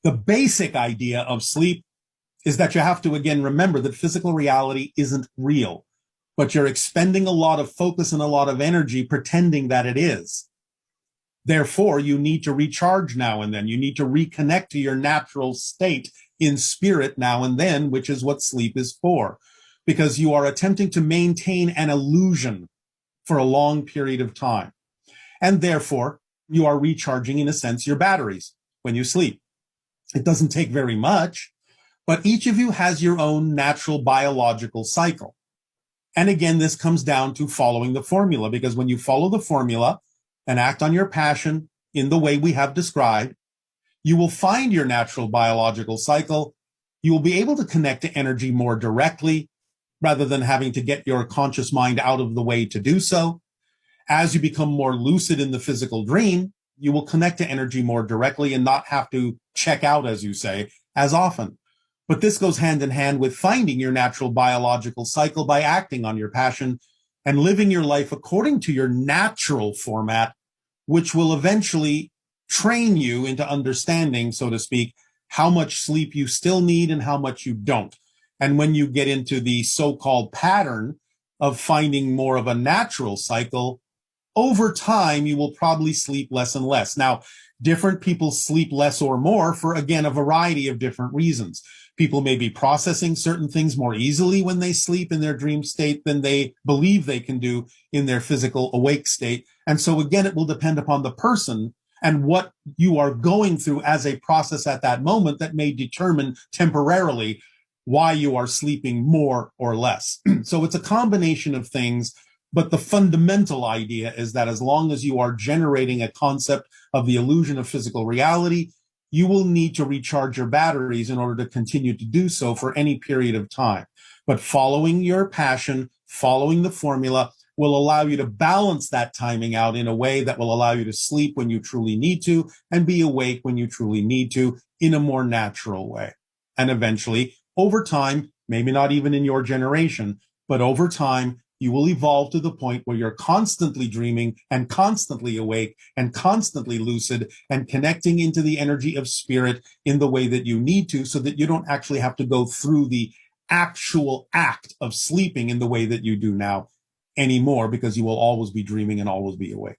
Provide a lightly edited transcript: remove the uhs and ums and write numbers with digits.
The basic idea of sleep is that you have to, again, remember that physical reality isn't real, but you're expending a lot of focus and a lot of energy pretending that it is. Therefore, you need to recharge now and then. You need to reconnect to your natural state in spirit now and then, which is what sleep is for, because you are attempting to maintain an illusion for a long period of time. And therefore, you are recharging, in a sense, your batteries when you sleep. It doesn't take very much, but each of you has your own natural biological cycle. And again, this comes down to following the formula, because when you follow the formula and act on your passion in the way we have described, you will find your natural biological cycle. You will be able to connect to energy more directly rather than having to get your conscious mind out of the way to do so. As you become more lucid in the physical dream, you will connect to energy more directly and not have to check out, as you say, as often. But this goes hand in hand with finding your natural biological cycle by acting on your passion and living your life according to your natural format, which will eventually train you into understanding, so to speak, how much sleep you still need and how much you don't. And when you get into the so-called pattern of finding more of a natural cycle, over time, you will probably sleep less and less. Now, different people sleep less or more for, again, a variety of different reasons. People may be processing certain things more easily when they sleep in their dream state than they believe they can do in their physical awake state. And so, again, it will depend upon the person and what you are going through as a process at that moment that may determine temporarily why you are sleeping more or less. So it's a combination of things. But the fundamental idea is that as long as you are generating a concept of the illusion of physical reality, you will need to recharge your batteries in order to continue to do so for any period of time. But following your passion, following the formula, will allow you to balance that timing out in a way that will allow you to sleep when you truly need to and be awake when you truly need to in a more natural way. And eventually, over time, maybe not even in your generation, but over time, you will evolve to the point where you're constantly dreaming and constantly awake and constantly lucid and connecting into the energy of spirit in the way that you need to, so that you don't actually have to go through the actual act of sleeping in the way that you do now anymore, because you will always be dreaming and always be awake.